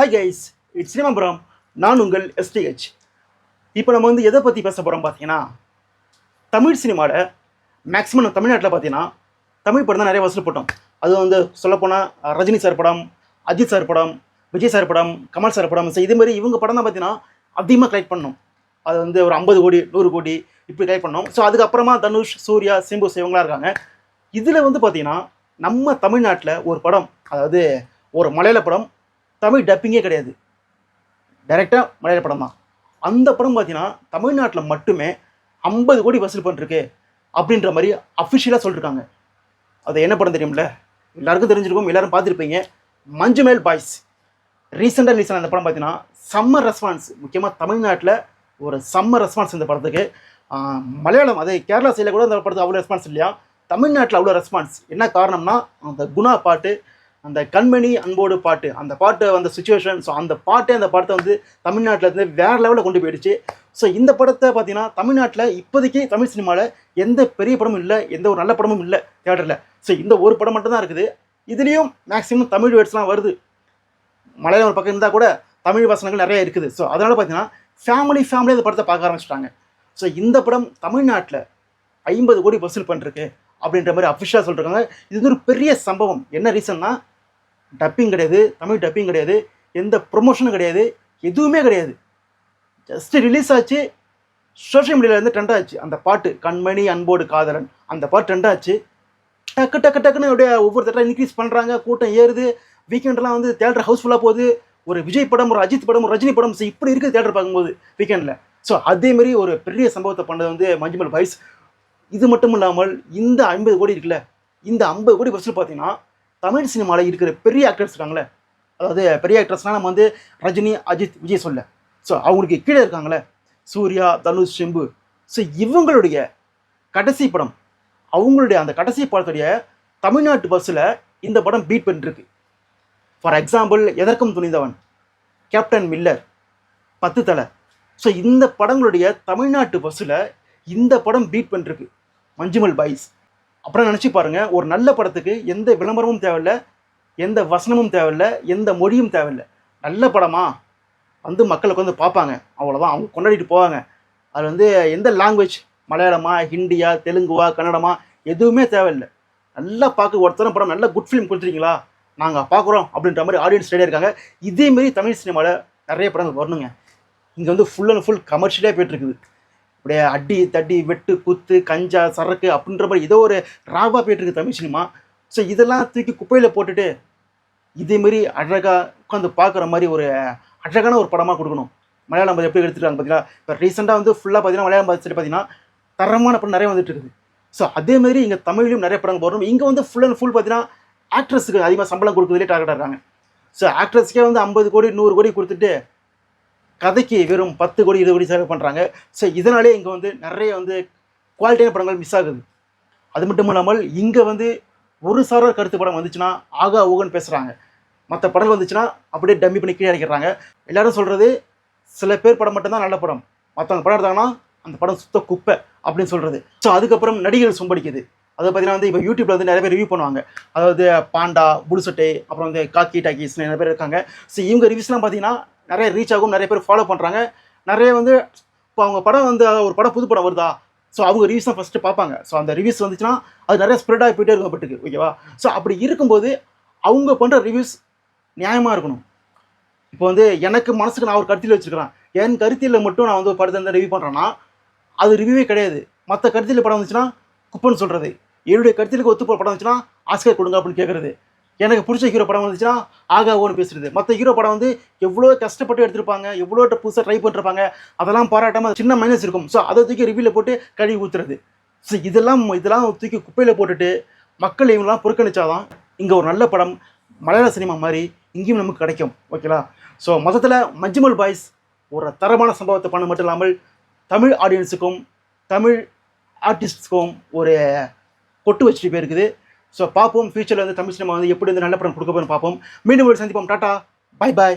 Hi guys, it's சினிமாபுரம். நான் உங்கள் எஸ்டிஹெச். இப்போ நம்ம எதை பற்றி பேச போகிறோம் பார்த்தீங்கன்னா, தமிழ் சினிமாவில் மேக்ஸிமம் நம்ம தமிழ்நாட்டில் பார்த்தீங்கன்னா தமிழ் படம் தான் நிறைய வசூல் போட்டோம். அது சொல்லப்போனால் ரஜினி சார் படம், அஜித் சார் படம், விஜய் சார் படம், கமல் சார் படம். ஸோ இதேமாதிரி இவங்க படம் தான் பார்த்தீங்கன்னா அதிகமாக கலெக்ட் பண்ணோம். அது ஒரு 50 கோடி 100 கோடி இப்படி கலெக்ட் பண்ணோம். ஸோ அதுக்கப்புறமா தனுஷ், சூர்யா, சிம்பு இவங்களாம் இருக்காங்க. இதில் பார்த்தீங்கன்னா நம்ம தமிழ்நாட்டில் ஒரு படம், அதாவது ஒரு மலையாள படம், தமிழ் டப்பிங்கே கிடையாது, டைரெக்டாக மலையாள படம் தான். அந்த படம் பார்த்தீங்கன்னா தமிழ்நாட்டில் மட்டுமே 50 கோடி வசூல் பண்ணிருக்கு அப்படின்ற மாதிரி அஃபிஷியலாக சொல்லியிருக்காங்க. அது என்ன படம் தெரியும்ல, எல்லாருக்கும் தெரிஞ்சிருக்கும், எல்லாரும் பார்த்துருப்பீங்க. மஞ்சுமேல் பாய்ஸ். ரீசெண்டாக ரிலீஸ் ஆன அந்த படம் பார்த்தீங்கன்னா செம்ம ரெஸ்பான்ஸ். முக்கியமாக தமிழ்நாட்டில் ஒரு செம்ம ரெஸ்பான்ஸ் இந்த படத்துக்கு. மலையாளம், அது கேரளா சைடில் கூட அந்த படத்துக்கு அவ்வளோ ரெஸ்பான்ஸ் இல்லையா, தமிழ்நாட்டில் அவ்வளோ ரெஸ்பான்ஸ். என்ன காரணம்னா அந்த குணா பாட்டு, அந்த கண்மணி அன்போடு பாட்டு, அந்த பாட்டு அந்த சுச்சுவேஷன். ஸோ அந்த பாட்டே அந்த படத்தை தமிழ்நாட்டில் இருந்து வேறு லெவலில் கொண்டு போயிடுச்சு. ஸோ இந்த படத்தை பார்த்தீங்கன்னா தமிழ்நாட்டில் இப்போதைக்கு தமிழ் சினிமாவில் எந்த பெரிய படமும் இல்லை, எந்த ஒரு நல்ல படமும் இல்லை தியேட்டரில். ஸோ இந்த ஒரு படம் மட்டும் தான் இருக்குது. இதுலேயும் மேக்ஸிமம் தமிழ் வேர்ட்ஸ்லாம் வருது. மலையாளம் ஒரு பக்கம் இருந்தால் கூட தமிழ் வசனங்கள் நிறைய இருக்குது. ஸோ அதனால் பார்த்தீங்கன்னா ஃபேமிலி இந்த படத்தை பார்க்க ஆரம்பிச்சிட்டாங்க. ஸோ இந்த படம் தமிழ்நாட்டில் 50 கோடி வசூல் பண்ணிருக்கு அப்படின்ற மாதிரி அஃபிஷியலாக சொல்லியிருக்காங்க. இது ஒரு பெரிய சம்பவம். என்ன ரீசன்னா, டப்பிங் கிடையாது, தமிழ் டப்பிங் கிடையாது, எந்த ப்ரொமோஷனும் கிடையாது, எதுவுமே கிடையாது. ஜஸ்ட் ரிலீஸ் ஆச்சு, சோஷியல் மீடியாவிலேருந்து ட்ரெண்ட் ஆச்சு. அந்த பாட்டு கண்மணி அன்போடு காதலன், அந்த பாட்டு ட்ரெண்ட் ஆச்சு. டக்குன்னு அப்படியே ஒவ்வொரு தடவை இன்க்ரீஸ் பண்ணுறாங்க, கூட்டம் ஏறுது. வீக்கெண்டெலாம் தேட்டர் ஹவுஸ்ஃபுல்லாக போகுது. ஒரு விஜய் படம், ஒரு அஜித் படம், ஒரு ரஜினி படம், இப்படி இருக்குது தேட்டர் பார்க்கும்போது வீக்கெண்டில். ஸோ அதேமாரி ஒரு பெரிய சம்பவத்தை பண்ணது மஞ்சுமேல் பாய்ஸ். இது மட்டும் இல்லாமல் இந்த 50 கோடி இருக்குல்ல, இந்த 50 கோடி வசூல் பார்த்தீங்கன்னா தமிழ் சினிமாவில் இருக்கிற பெரிய ஆக்டர்ஸ் இருக்காங்களே, அதாவது பெரிய ஆக்டர்ஸ்னால் நம்ம ரஜினி, அஜித், விஜய் சொல்ல. ஸோ அவங்களுக்கு கீழே இருக்காங்களே சூர்யா, தனுஷ், சிம்பு. ஸோ இவங்களுடைய கடைசி படம், அவங்களுடைய அந்த கடைசி படத்துடைய தமிழ்நாட்டு பஸ்ஸில் இந்த படம் பீட் பண்ணிருக்கு. ஃபார் எக்ஸாம்பிள் எதற்கும் துணிந்தவன், கேப்டன் மில்லர், 10 தலை. ஸோ இந்த படங்களுடைய தமிழ்நாட்டு பஸ்ஸில் இந்த படம் பீட் பண்ணிருக்கு மஞ்சுமேல் பாய்ஸ். அப்புறம் நினச்சி பாருங்கள், ஒரு நல்ல படத்துக்கு எந்த விளம்பரமும் தேவையில்லை, எந்த வசனமும் தேவையில்லை, எந்த மொழியும் தேவையில்லை. நல்ல படமாக மக்களுக்கு பார்ப்பாங்க, அவ்வளோதான். அவங்க கொண்டாடிட்டு போவாங்க. அது எந்த லாங்குவேஜ், மலையாளமா, ஹிந்தியா, தெலுங்குவா, கன்னடமா, எதுவுமே தேவையில்லை. நல்லா பார்க்க ஒருத்தர படம், நல்ல குட் ஃபிலிம் கொடுத்துருக்கீங்களா, நாங்கள் பார்க்குறோம் அப்படின்ற மாதிரி ஆடியன்ஸ் ரெடியாக இருக்காங்க. இதேமாரி தமிழ் சினிமாவில் நிறைய படங்கள் வரணுங்க. இங்கே ஃபுல் அண்ட் ஃபுல் கமர்ஷியலாக போய்ட்டுருக்குது. அப்படியே அடி தடி வெட்டு குத்து கஞ்சா சரக்கு அப்படின்ற மாதிரி ஏதோ ஒரு ராவாக போய்ட்டுருக்கு தமிழ் சினிமா. ஸோ இதெல்லாம் தூக்கி குப்பையில் போட்டுட்டு இதேமாரி அழகாக உட்காந்து பார்க்குற மாதிரி ஒரு அழகான ஒரு படமாக கொடுக்கணும். மலையாளம் எப்படி எடுத்துருக்காங்க பார்த்தீங்களா. இப்போ ரீசெண்டாக ஃபுல்லாக பார்த்தீங்கன்னா மலையாளம் பார்த்துட்டு பார்த்தீங்கன்னா தரமான படம் நிறைய வந்துட்டு இருக்குது. ஸோ அதேமாரி இங்கே தமிழ்லையும் நிறைய படங்கள் வரணும். இங்கே ஃபுல் அண்ட் ஃபுல் பார்த்தீங்கன்னா ஆக்ட்ரஸுக்கு அதிகமாக சம்பளம் கொடுக்குறதுலே டார்கெட்டாக இருக்காங்க. ஸோ ஆக்ட்ரஸுக்கே 50 கோடி 100 கோடி கொடுத்துட்டு கதைக்கு வெறும் 10 கோடி 20 கோடி செலவு பண்ணுறாங்க. ஸோ இதனாலே இங்கே நிறைய குவாலிட்டியான படங்கள் மிஸ் ஆகுது. அது மட்டும் இல்லாமல் இங்கே ஒரு சாரார் கருத்து படம் வந்துச்சுன்னா ஆகா ஊகன்னு பேசுகிறாங்க. மற்ற படங்கள் வந்துச்சுன்னா அப்படியே டம்மி பண்ணி கீழே அடிக்கிறாங்க. எல்லோரும் சொல்கிறது சில பேர் படம் மட்டும்தான் நல்ல படம், மற்றவங்க படம் எடுத்தாங்கன்னா அந்த படம் சுத்த குப்பை அப்படின்னு சொல்கிறது. ஸோ அதுக்கப்புறம் நடிகர்கள் சொம்படிக்குது. அதை பார்த்தீங்கன்னா இப்போ யூடியூப்பில் நிறைய பேர் ரிவ்யூ பண்ணுவாங்க. அதாவது பாண்டா, புடுசட்டை, அப்புறம் காக்கி டாக்கீஸ் நிறைய பேர் இருக்காங்க. ஸோ இவங்க ரிவ்யூஸ்லாம் பார்த்தீங்கன்னா நிறைய ரீச் ஆகும், நிறைய பேர் ஃபாலோ பண்ணுறாங்க. நிறைய இப்போ அவங்க படம் ஒரு படம் புது படம் வருதா, ஸோ அவங்க ரிவ்யூஸ் தான் ஃபஸ்ட்டு பார்ப்பாங்க. ஸோ அந்த ரிவ்யூஸ் வந்துச்சுன்னா அது நிறைய ஸ்ப்ரெட் ஆகி போயிட்டே இருக்கும் பட்டுக்கு, ஓகேவா. ஸோ அப்படி இருக்கும்போது அவங்க பண்ணுற ரிவ்யூஸ் நியாயமாக இருக்கணும். இப்போ எனக்கு மனசுக்கு நான் ஒரு கருத்தில் வச்சுருக்கிறேன், என் கருத்தியில் மட்டும் நான் படத்தை ரிவ்யூ பண்ணுறேன்னா அது ரிவ்யூவே கிடையாது. மற்ற கருத்தில் படம் வந்துச்சுன்னா குப்பன்னு சொல்கிறது, என்னுடைய கருத்திலுக்கு ஒத்து படம் வந்துச்சுன்னா ஆஸ்கர் கொடுங்க அப்படின்னு கேட்குறது, எனக்கு பிடிச்ச ஹீரோ படம் வந்துச்சுன்னா ஆகா ஓன்னு பேசுறது. மற்ற ஹீரோ படம் எவ்வளோ கஷ்டப்பட்டு எடுத்திருப்பாங்க, எவ்வளோ புதுசாக ட்ரை பண்ணிருப்பாங்க, அதெல்லாம் பாராட்டாமல் சின்ன மைனஸ் இருக்கும். ஸோ அதை தூக்கி ரிவ்யூவில் போட்டு கழுவி ஊற்றுறது. ஸோ இதெல்லாம் தூக்கி குப்பையில் போட்டுட்டு மக்கள் இவங்கெல்லாம் புறக்கணிச்சாதான் இங்கே ஒரு நல்ல படம் மலையாள சினிமா மாதிரி இங்கேயும் நமக்கு கிடைக்கும், ஓகேலா. ஸோ மொத்தத்தில் மஞ்சுமேல் பாய்ஸ் ஒரு தரமான சம்பவத்தை பண்ண மட்டும் இல்லாமல் தமிழ் ஆடியன்ஸுக்கும் தமிழ் ஆர்டிஸ்ட்ஸ்க்கும் ஒரு கொட்டு வச்சுட்டு போயிருக்குது. ஸோ பார்ப்போம் ஃபியூச்சரில் தமிழ் சினிமா எப்படி நல்ல படம் கொடுக்க போகிறோம் பார்ப்போம். மீண்டும் ஒரு சந்திப்போம். Tata, bye bye.